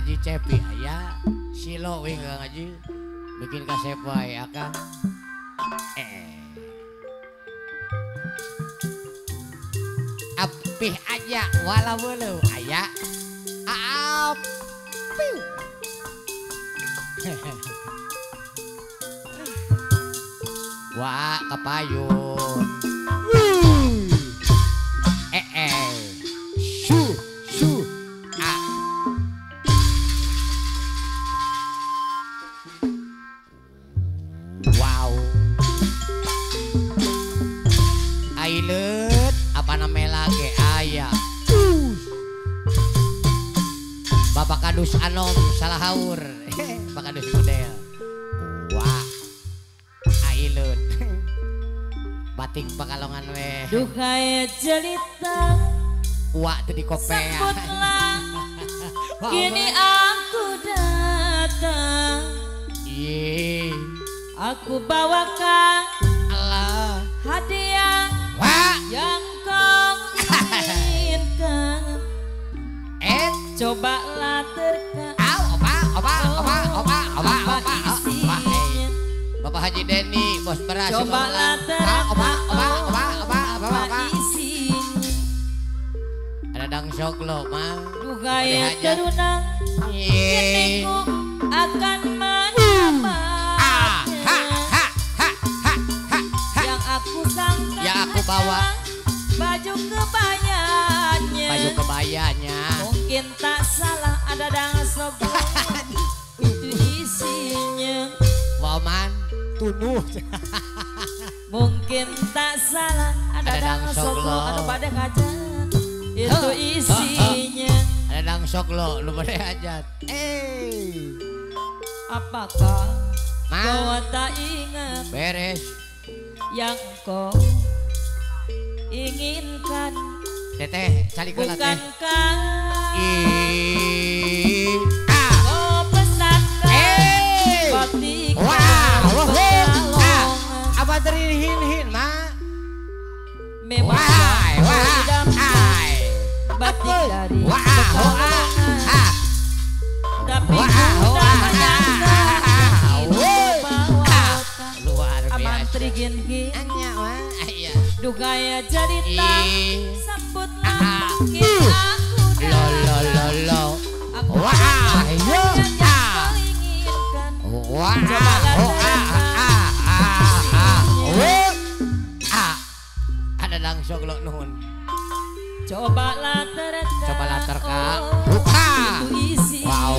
Haji Cepi aya Silo wing Kang Haji bikin kasep wae akang apih aja walau belu aya aap wah kapayun shu wow aileut apa namanya lagi ayah Bapak Kadus Anom salah haur Bapak Kadus model wah aileut batik Pakalongan weh duh kaya jelita wah tadi kopea sambutlah kini aku datang aku bawakan Allah hadiah wah yang kau inginkan cobalah terka opa Bapak Haji Denny bos beras cobalah opa isinya ada dang soklo mah duh gaya terunang kini ku akan menyamanya yang aku sangka yang aku bawa baju kebayanya mungkin tak salah ada dang soklo itu isinya waman tunuh mungkin tak salah ada dang soklo anu pada kajan itu isinya ada dang soklo lu pada hajat apakah kau tak ingat beres yang kau inginkan teteh cari ke latih bukankah kau pesankan batik apa terihin mah memang batik dari Pekalongan tapi sudah menyangka luar amantri gin-gin duh gaya cerita sambutlah mungkin aku lo wah yang kau inginkan ada langsung lo nuhun cobalah terka buka itu isi wow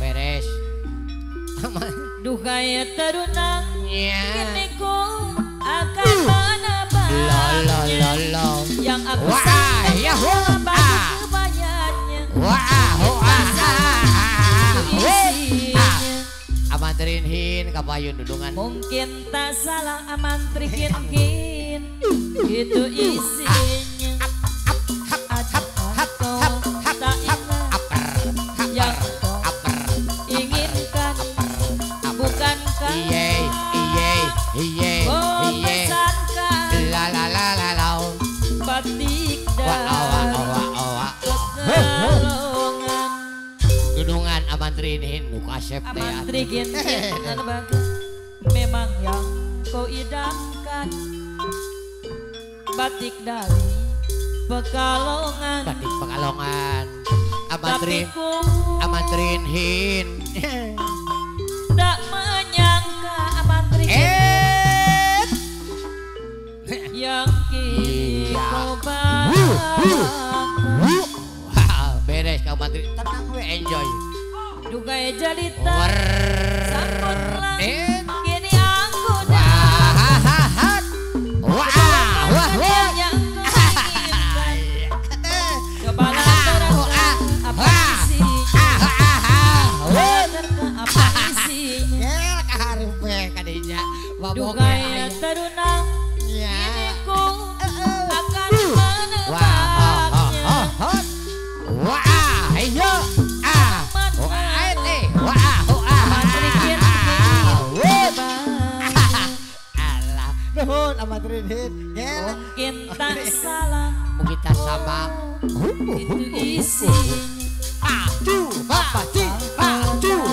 beres duh gaya terunang kini ku akan menebaknya yang aku sangka baju kebayanya amanterin hin kapayun dudungan mungkin tak salah amantri kin itu isinya aku tak ingat yang kau inginkan bukankah kau pesankan batik dari Pekalongan dudungan amanterin hin nu kasep teh amantri kin memang yang kau idamkan batik dari Pekalongan batik Pekalongan tapi ku amanterin hin tak menyangka amantri yang kini kau bawakan beres kau amanterin tenang we enjoy duh gaya jelita sambutlah kini aku yang kau inginkan cobalah terka apa isinya terka apa isinya duh gaya terunang kini ku akan menebaknya nuhun amat ridin. Ngel. Mungkin tak salah. Mungkin tak sama. Itu isinya. Aduh, pasti. Aduh.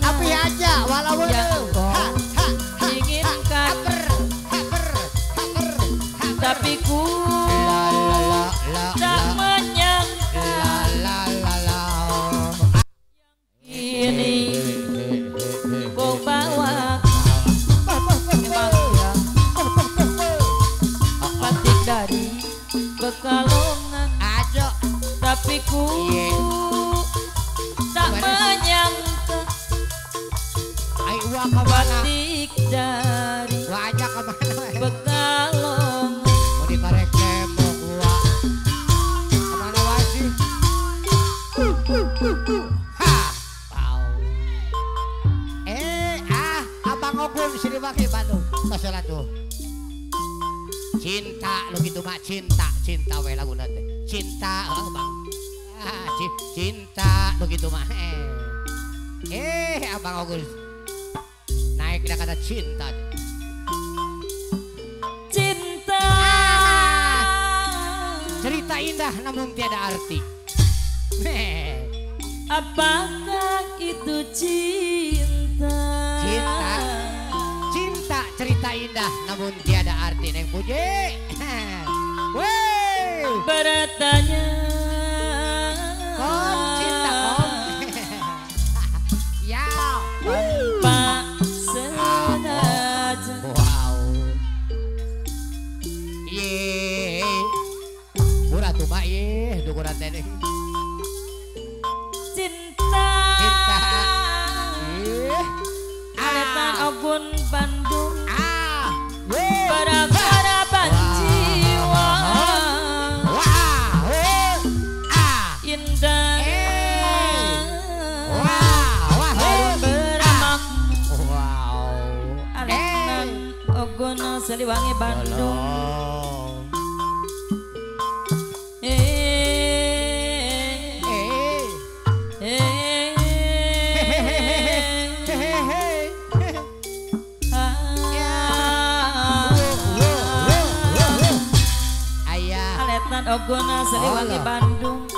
Api aja walaupun. Inginkan. Tapi ku tak menyangka ini kau bawa batik dari Pekalongan. Tapi ku tak menyangka batik dari Pekalongan. Karek tembok gua kemana wajib abang Ogun sini pakai Bandung masalah tuh cinta lo gitu mak cinta we lagu nanti cinta bang cinta lo gitu mah abang Ogun naik dah kata cinta cerita indah namun tiada arti. Apakah itu cinta? Cinta cerita indah namun tiada arti neng puji. Bertanya kom cinta kom. Ya. Pak sengaja. Wow. Tuh mak dukuran teh cinta Aletan Ogun Bandung berharapan jiwa indah harum beramah Aletan Ogun Siliwangi Bandung. Ogun Siliwangi Bandung.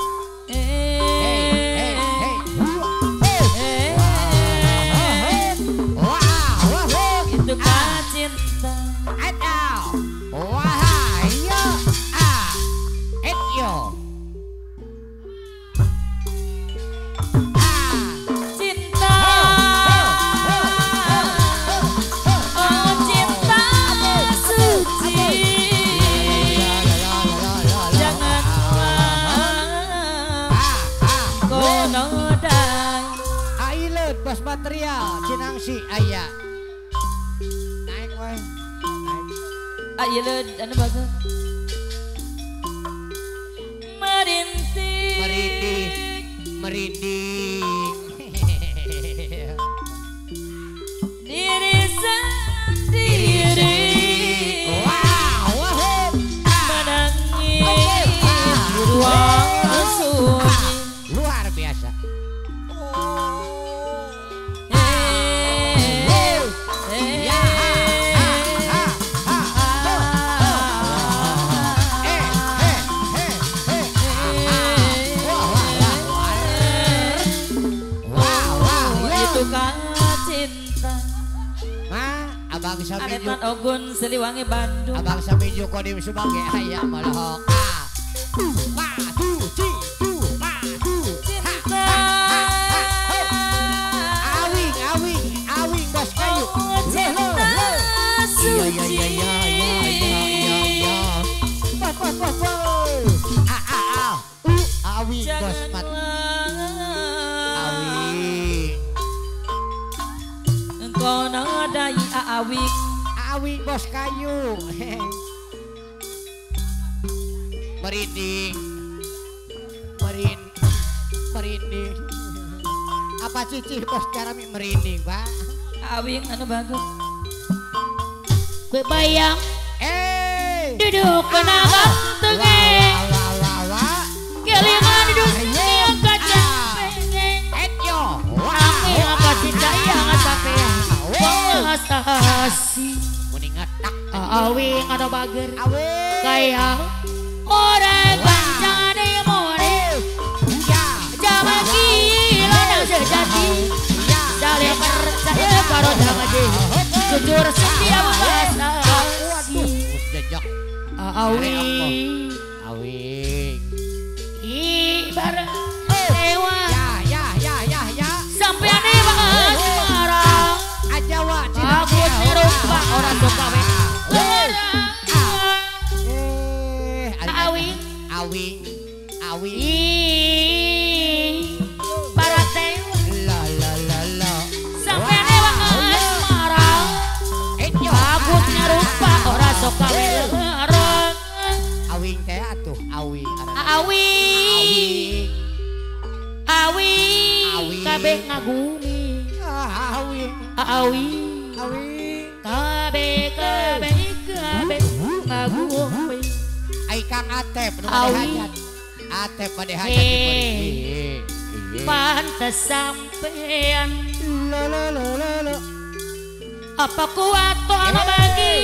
Itu kan cinta. Cinta. Oh cinta suci. Bos material Cinangsi ayah naik woi ayo led anu bagus merinding diri sendiri menangis di ruang sunyi luar biasa. Abang Saminju Aletan Ogun Siliwangi Bandung. Abang Saminju kodim sebagai ayah malahok. Cinta. Awing bos kayu. Cinta suci. Awing bos mat. Engkau nadai awing bos kayu. Merinding. Apa cici bos cara merinding pak? Awing anu bagus. Gue bayang Eh duduk kena gantengnya kelingan duduk yang kaca Etyo Ami yang kasih sayang sampai wong asasi Muningat tak. Awing anu bager Awe. kayak orang gancane more Ya. jaman gila dan sejati Ya. saling percaya karo janji jujur setia makasih Jejak. awing Awing. ibarat dewa Ya. sampai aneh banget marah Ajawa. aku nirupa orang suka we awing Awing. Awing. para dewa La. sampai aneh banget marah Enyo. aku nirupa orang suka we Awing teh atuh. Awing. awing Awing. awing kabeh ngagumi Awing. awing Awing. kabeh ngagumi Ai Kang Atep nu Awing. bade hajat. Atep bade hajat Hei. diberi. pantes sampean Lo. apa kuat to anu bagi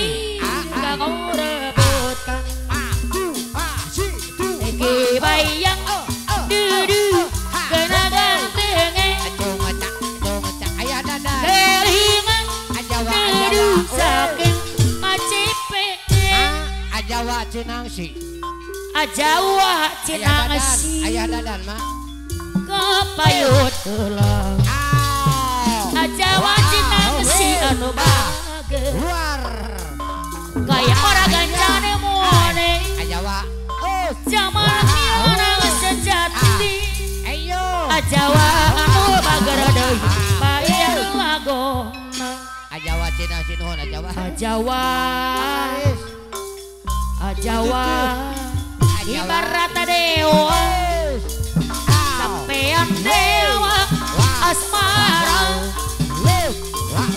kang rebutan iki bayang dudu kena gantenge Aduh ngecak. Ayah dadan. kelingan Ajawa. dudu saking macipe Ajawa cenang si. ajawa Ayah cinang dadan. si Ayah dadan mah. kapayut tulang Aw. ajawa cinang si anu bager Luar. kaya orang gancane mone Ajawa. zaman orang sejati Ayo. ajawa anu bager deui bayar lagona Ajawa cenang si nuhun Ajawa. ajawa ibarat dewa sampean dewa asmara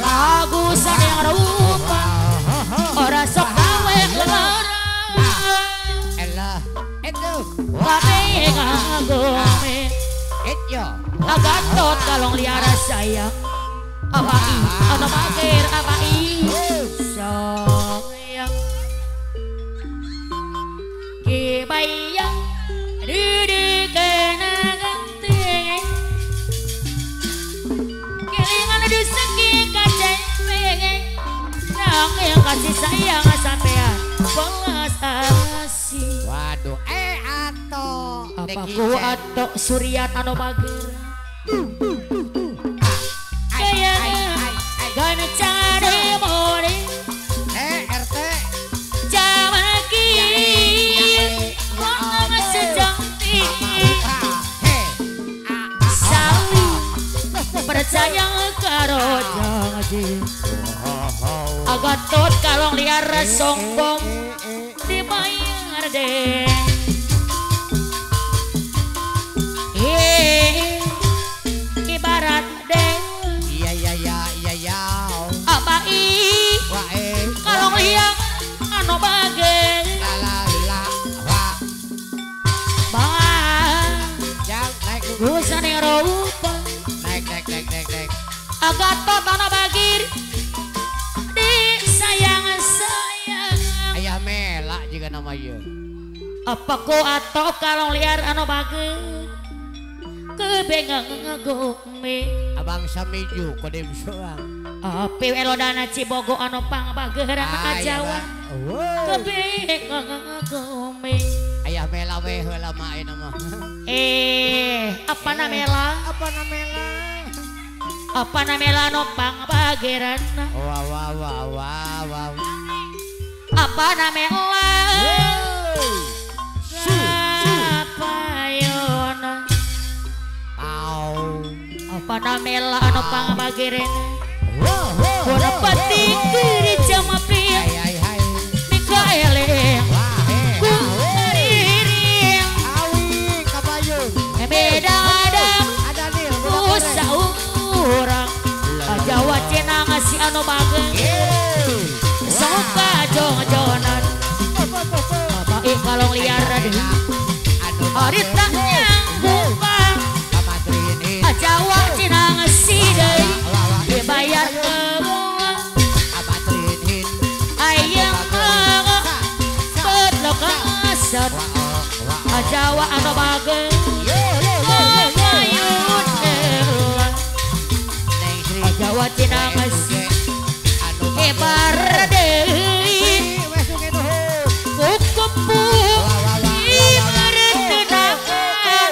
lagu saneng rupa ora sok gawe lara Elah. Itu. kabeh ngagome Etyo. agatot kalong liara sayang abai anu mager abai sayang kibayang dudu kena ganteng kelingan di segi kacang pengen nang yang kasih sayang sampean belas asih Waduh. Ato. apa ku atok suriat anu bager kayak gana cari mori RT. jamaki wong sejati saling percaya karo janji agatot kalong liar sombong dibayar deh ibarat deh Iya. abai Wae. kalong liar anu bager La. Wa. bang Jang naik dulu. gusane rupa Naik. agatot anu bagir di sayang Ayah Mela juga nama ieu. apa ku atau kalong liar anu bager kebengang ngagome Abang Samiju kodem soang. api elodana cibogo anu pang bager anak Jawa kebengang ngagome Ayah Mela weh heula mah ayeuna mah. apa namela apa namela anu pang bageran Wah. apa namela apa yona Au. apa namela anu pang bageran Kuna pating diri jama pria Hai. Mikael Wah, ku diri Awing kabayun. beda ada Ada nih. saurang Jawa cina ngasih anu bager soka jong-jonan baik kalong liar deh Arita nyambung Jawa cina ngasih deh dibayar kebungan bage Yo yo yo Payun deula Neng Sri Jawa Cina ngasih anu Hebar deui Wes sungai nuhun. Kukupu Ibarat tenangan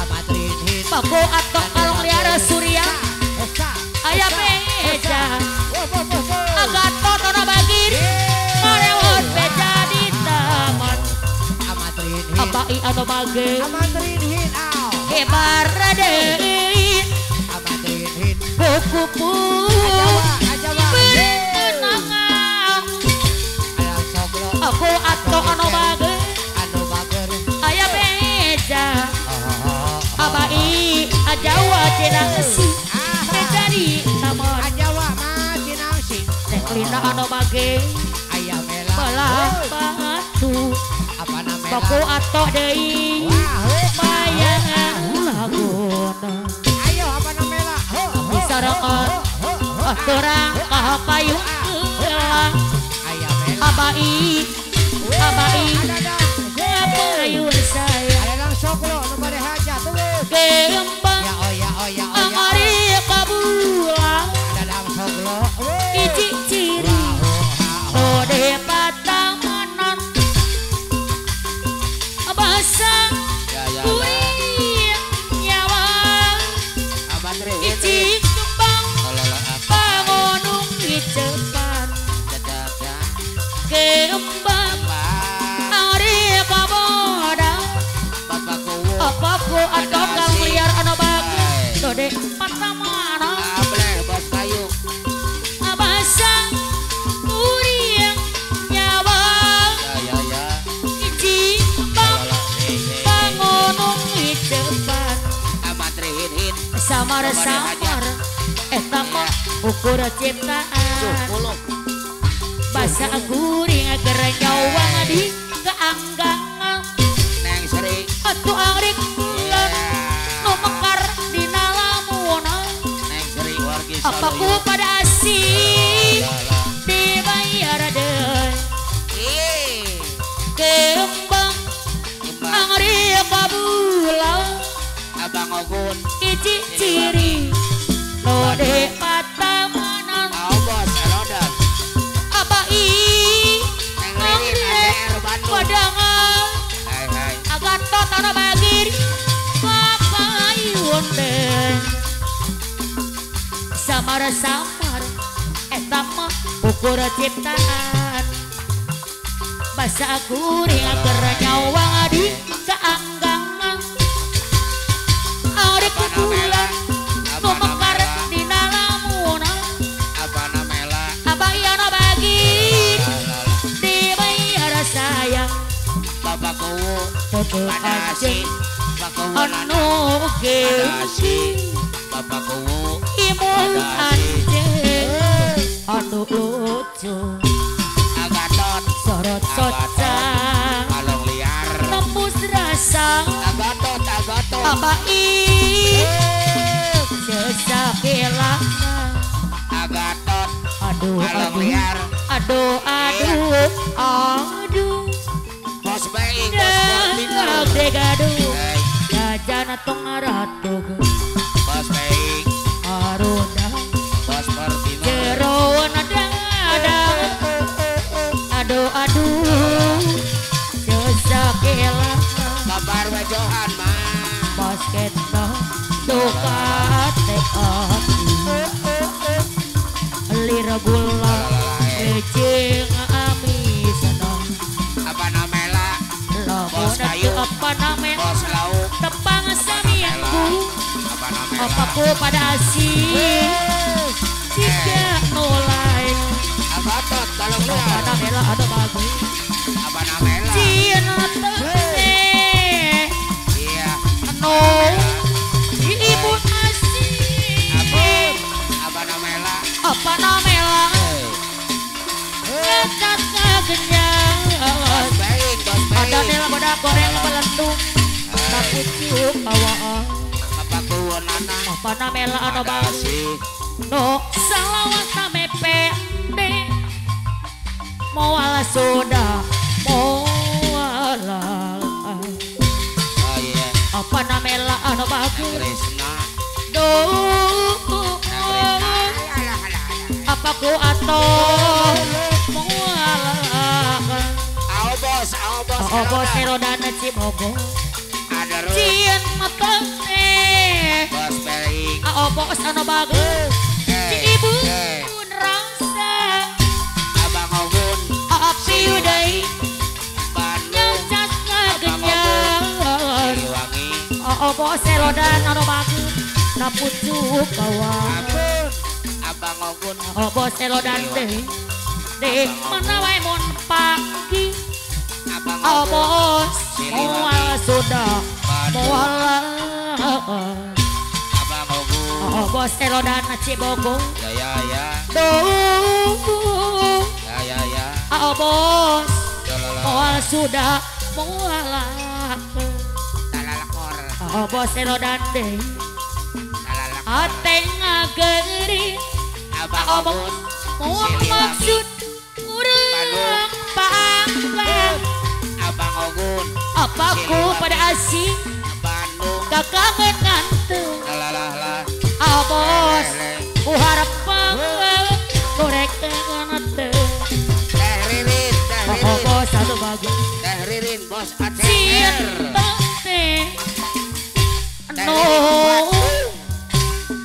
amatrin hin Paku atau kalung liara surya Esa. Ayah meja Wo wo wo wo. Agato tono bagir Marewot beja di taman amatrin hin Abai atau bage Amanterin hin aw. Hebar deui amatrin hin Kukupu Ajawa. Tenangan ayang soglo Aku atau ano bage anu bager Ayah meja oh Abai Jawa Cina ngasih Meja di taman Ajawa mah Cinangsi. Nek lina ano bage ayam mela Belah batu apa namanya Baku atau deui Wah, Bayangan laguna ayo apa namanya? Ho ho. Disarangan Aturang kahapayung Elah ayam mela Abai Abai Ada. Kapayun saya Ada lang soklo nu bade hajat tuh. Kembang ya oh ya oh ya oh ya Angari kabulang dadang soglo Iji ciri Tode patamanan Basang ya ya Kuing nyawa amatrin Iji kembang lolo apa Pangonung di depan dadak ya Kembang Mbak Angari kabodang bapakku Apaku atau kang liar ano bagus Tode patamanan ableh bos kayu Basang Kuing nyawa ya ya Iji kembang lolo Pangonung di depan amatrin hin Samar-samar Eta mah ukur ciptaan puluh Basa guring agar nyawang di keanggangan neng Sri Atu angrik bulan Nu mekar di nalamunan neng Sri wargi Apaku pada asih Dibayar deh Kembang angrik kabulang abang ogun Iji ciri Node patamanan oh bos elodan Abai neng Ririn ACR Bandung Padangan hai Agato tanah bagir Papayun deh Samar-samar Eta mah ukur ciptaan Basa guring agar nyawang di keanggangan Aurek bulan Nu mekar di nalamunan apa namanya Abayana bagir Dibayar sayang bapakku Tutup pada aja si bapakku Anu pada geusi si bapakku Imun anjing Anu lucu agatot Sorot socang kalong liar Nembus rasa agatot Abai Sesakilan agatot Aduh kalong aduh liar Aduh aduh Aduh bos baik bos Portino Gaduh hey Jajana tong ratug bos baik Aruna bos Portino Jeroan dadang Aduh aduh Sesakilan kabar wajohan mah Basket no Dukat Lira gula Kecing amisana apa namanya Lamun kayu. apa namanya bos lauk Tepang samiangku apa namanya Apaku pada asih Jika nulai agatot kalong Apa liar namanya ada bagus apa namanya Cina tene iya No Ibu asih apa namanya Apa namanya Dekat kenyang bos baik Ada nela pada goreng melentung Takut cium bawaan bapakku nana Apa namanya ada pada bagus si No salawat name pede Moala sudah Moala oh iya anu bagus Krisna duh apa ku atau mualakan bos bos serodana Cibogo ada Rut cien matang bos Pering bos anu bagus ibu rasa Abang Ogun api uday Bandung nyacas ngagenyang Siliwangi bos serodan anu bagus napucuk kawan Ampun Abang Ogun bos serodan deh mana wae mun pagi Abang Ogun bos mual sudah mual Abang Ogun bos serodan Cibogo ya duh ya bos Jololo mual sudah mual talalakor bos serodan deh talalakor ate ngagerin Abang Ogun mual maksud urang panggang Abang Ogun apaku pada asing Bandung kakangen nganteng lah bos ku harap korek nganteng Teh Ririn bos satu bagus Teh Ririn bos ACR cinta teh no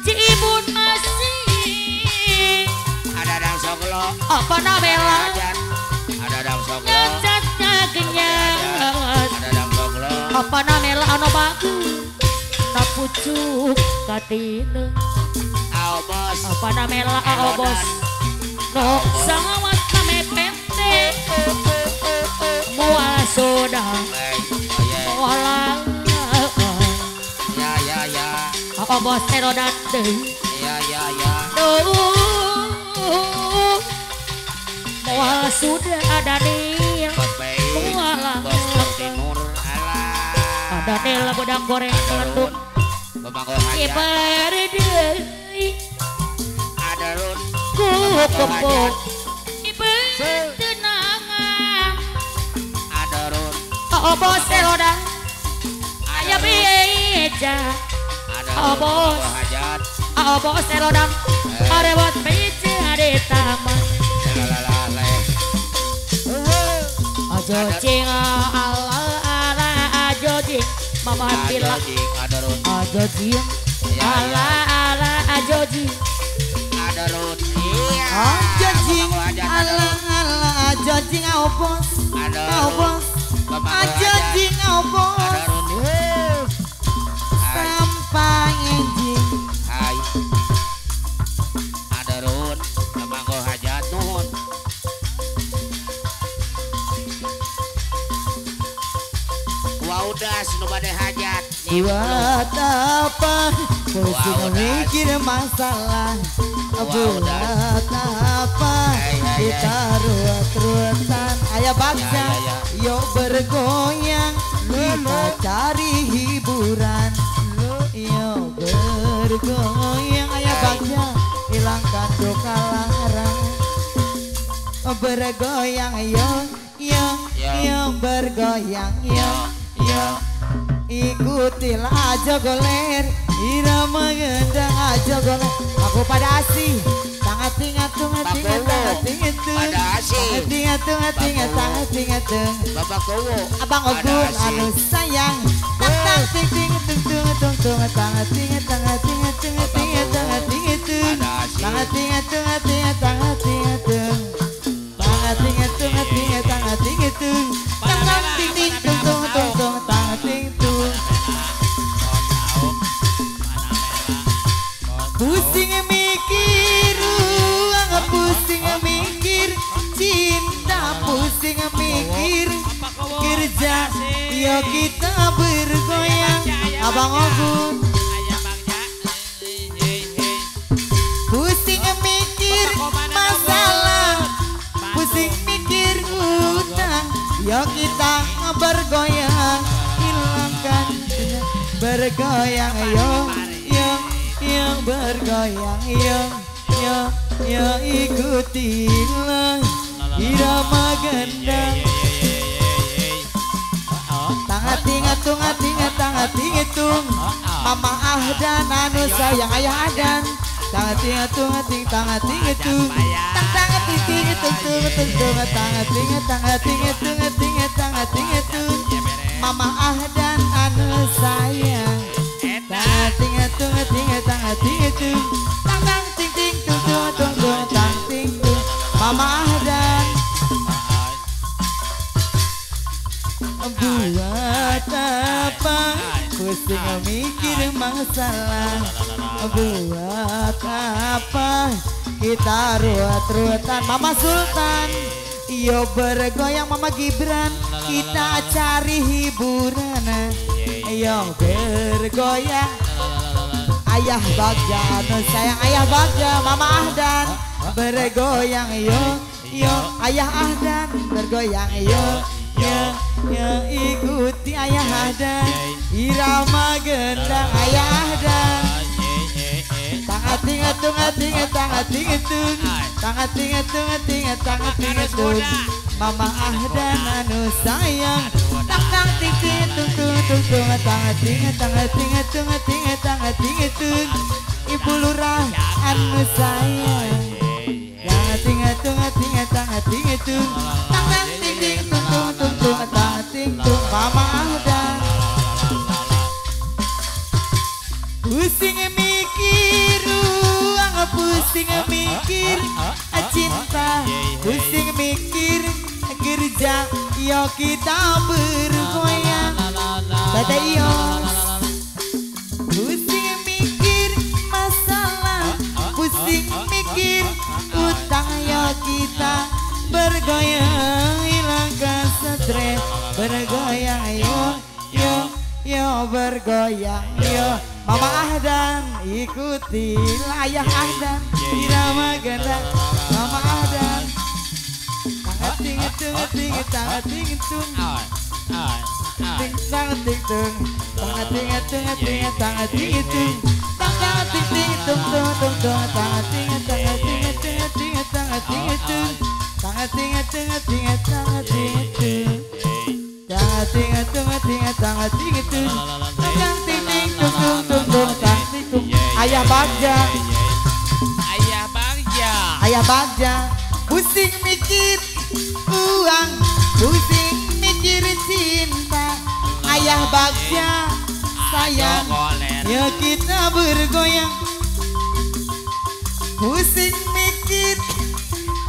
cibun asing ada Dang Soglo apa namanya ada Dang Soglo nyacatnya kenyang ada Dang Soglo apa namanya anu bagus napucuk katina bos apa namanya bos no sangat name pente mual soda mual ya bos serodan deh ya mual sudah ada nih bos baik bos Timur alah ada nih bedang goreng melendung Pemangku hajat ibadah ada Rut kepok ibadah tenangan ada Rut bos serodan ayah beja ada bos. Pemangku hajat bos serodan ada buat beja di taman lalalala ajo cing ala ajo cing mama bilang ada Rut ajo cing ala ajo cing ada Rut iya Ajo jing Pemangku hajat ada Rut ajo jing bos ada Rut bos Pemangku ajo hajat jing bos ada Rut hai sampang jing hai ada Rut Pemangku hajat nuhun udah nu bade hajat buat apa pusing mikir masalah buat apa kita ruat-ruatan ayah bangsa yuk bergoyang kita cari hiburan yuk bergoyang ayah bangsa hilangkan duka lara bergoyang yuk bergoyang yuk ikutilah aja goler irama gendang aja goler aku pada asih tangan tingat tangan tingat pada asih tingat tangan tingat Bapak Kowo abang Ogun anu sayang tang ting ting tung tung tung tung tangan tingat tangan tingat tingat tingat tangan tingat tangan tingat tangan tingat tangan tingat tangan tingat tangan tingat tangan tingat tangan ting ting tung tung tung tung tangan ting tung pusing mikir pusing mikir cinta pusing mikir kerja yo kita bergoyang abang Ogun pusing mikir masalah pusing mikir utang yo kita bergoyang hilangkan bergoyang yang bergoyang yo ikutilah irama gendang tangan tingat tung Mama Ahdan anu sayang ayah Ahdan. Tangan ting tung ting tangan ting tung. Tangan ting ting tung tung tung tung tangan ting tangan ting tung ting tangan ting tung. Mama Ahdan anu sayang. Tangan ting tung ting tangan ting tung. Tangan ting ting tung tung tung tung tangan ting tung. Mama Ahdan. Buat apa pusing mikir masalah? Buat apa kita ruat-ruatan? Mama Sultan yo bergoyang, Mama Gibran kita cari hiburan. Yo bergoyang ayah Bagja anu sayang ayah Bagja. Mama Ahdan bergoyang yo ayah Ahdan bergoyang yo ikuti ayah Ahdan irama gendang ayah Ahdan. Tangan tingat tungat tingat tangan tingat tung tangan tingat tungat tingat tangan tingat tung. Mama Ahdan anu sayang. Tangan ting ting tung tung tung tung tangan tingat tangan tingat tungat tingat tangan tingat tung. Ibu Lurah anu sayang. Tangan tingat tungat tingat tangan tingat tung tangan ting ting tung tung tung tung tangan ting tung. Mama Ahdan pusing mikir uang, pusing mikir cinta, pusing mikir kerja, yo kita bergoyang. Tata yo pusing mikir masalah, pusing mikir utang, yo kita bergoyang hilangkan stres, bergoyang yo bergoyang yo. Mama Ahdan ikuti ayah Ahdan irama gendang. Mama Ahdan tangan tingat tungat tingat tangan tingat tung ting tangan ting tung tangan tingat tungat tingat tangan tingat tung tangan ting ting tung tung tung tung tangan tingat tangan tingat tingat tingat tangan tingat tung tangan tingat tungat tingat tangan tingat tung tangan tingat tungat tingat tangan tingat tung tangan ting ting tung tung tung tung tangan ting tung. Ayah Bagja ayah Bagja pusing mikir uang, pusing mikir cinta. Ayah Bagja sayang ya kita bergoyang. Pusing mikir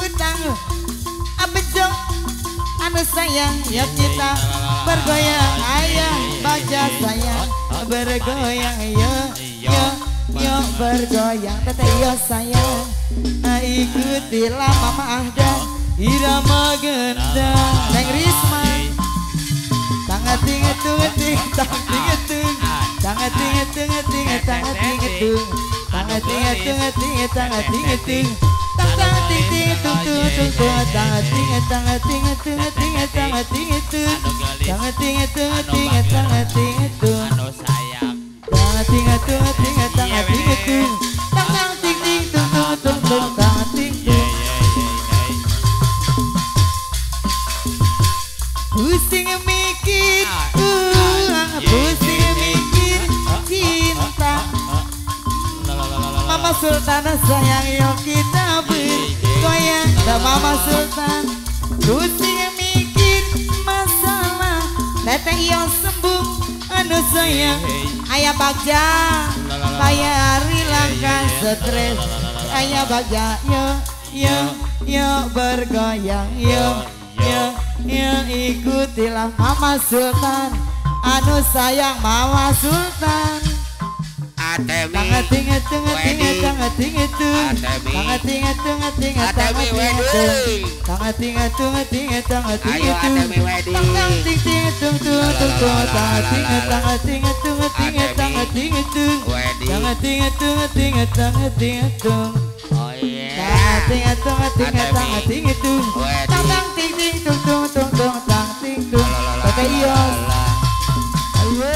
utang abejong anu sayang ya kita bergoyang. Ayah Bagja sayang bergoyang yo bergoyang. Teteh yo sayang ikutilah Mama Ahdan irama gendang. Neng Risma tangan tingat tungat ting tangan tingat tung tangan tingat tungat tingat tangan tingat tung tangan tingat tungat tingat tangan tingat tung tangan ting ting tung tung tung tung tangan tingat tangan tingat tungat tingat tangan tingat tung tangan tingat tungat tingat tangan tingat tung tangan tingat tungat tingat tangan tingat tung tangan ting ting tung tung tung tung tangan ting tung. Pusing mikir uang, pusing mikir cinta. Mama Sultan sayang yo kita bergoyang. Dan Mama Sultan pusing mikir masalah, teteh yo sembuh anu sayang. Ayah Bagja kaya hilangkan stres. Ayah Bagja yo bergoyang yo ikutilah Mama Sultan anu sayang. Mama Sultan tangan tingat tungat tingat tangan tingat tung tangan tingat tungat tingat tangan tingat tung tangan tingat tungat tingat tangan tingat tung tangan ting tingat tung tung tung tung tangan tingat tungat tingat tangan tingat tung tangan tingat tungat tingat tangan tingat tung tangan tingat tungat tingat tangan tingat tung tangan ting ting tung tung tung tung tangan ting tung. Teteh Ios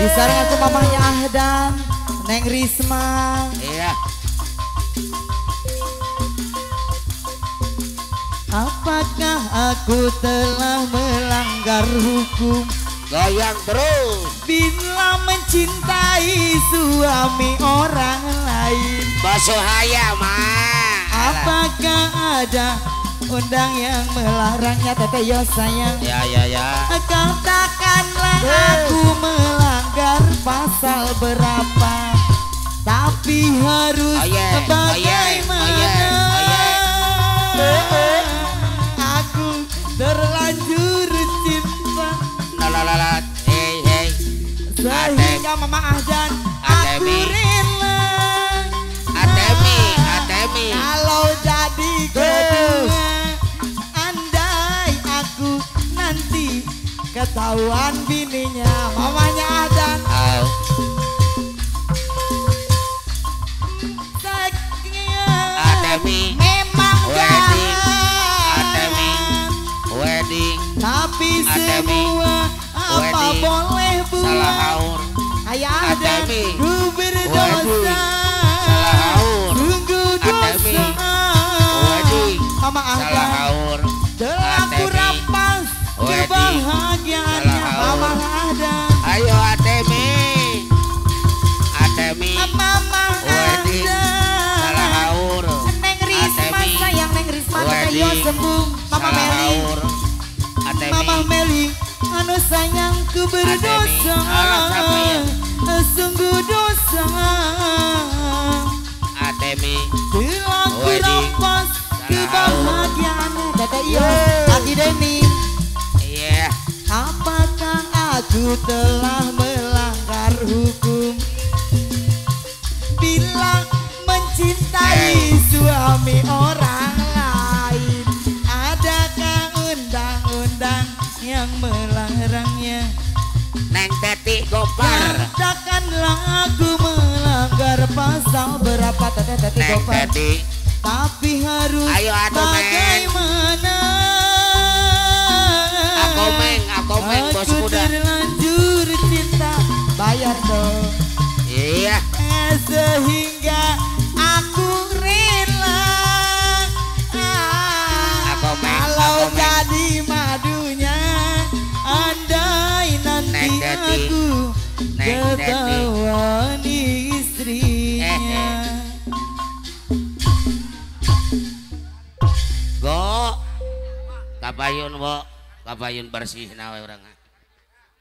disarang aku mamahnya Ahdan Neng Risma. Iya. Apakah aku telah melanggar hukum? goyang terus. Bila mencintai suami orang lain, Basuh hayam mah. apakah ada undang yang melarangnya? Teteh yo sayang, Ya. katakanlah aku melanggar pasal berapa, tapi harus bagaimana? Aku terlanjur cinta Lalalat. Hei. sehingga mama dan aku Atemi. rela Atemi. kalau jadi kedua. Andai aku nanti ketahuan bininya mamanya Adan, Oh. Atemi. memang Wedding. jangan. Atemi. Wedding. Tapi Atemi. semua apa Wedding. boleh Salah buat. haur. Ayah Adan, Atemi. ku berdosa. Wedding. Salah haur. Sungguh Atemi. dosa. Wedding. Mama Salah Adan haur. telah ku Atemi. rampas Wedding. kebahagiaannya Salah haur. Mama Adan. Ayo Atemi. Atemi. Mama Wedding. Salah Adan. haur. Neng Risma Atemi. sayang, Neng Risma kayo Wedding. sembuh. Mama Salah Meli, haur. Atemi. Mama Meli, anu sayangku berdosa. Alah, siapa ya? Sungguh dosa. Atemi. Telah ku Wedding. rampas kebahagiaannya. Teteh iya, Aki Deni. Iya. Apakah aku telah melanggar hukum bila mencintai suami orang lain? Adakah undang-undang yang melarangnya? Neng Teti Gopar. Katakanlah aku melanggar pasal berapa? Teteh Neng Gopar. Teti. Tapi harus Ayo, atuh, Meng. bagaimana? Aku meng bos Aku muda. terlanjur cinta, bayar dong. Iya. Sehingga aku rela. Aku meng, Kalau aku meng. jadi madunya, andai nanti Neng Deti. aku Neng Deti. ketahuan istrinya. Go. Kapayun wo. Kapayun bersih nawe urang.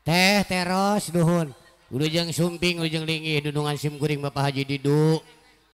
Teh teros duhun. Udah jeng sumping, udah jeng linggih, dudungan sim kuring Bapak Haji Didu.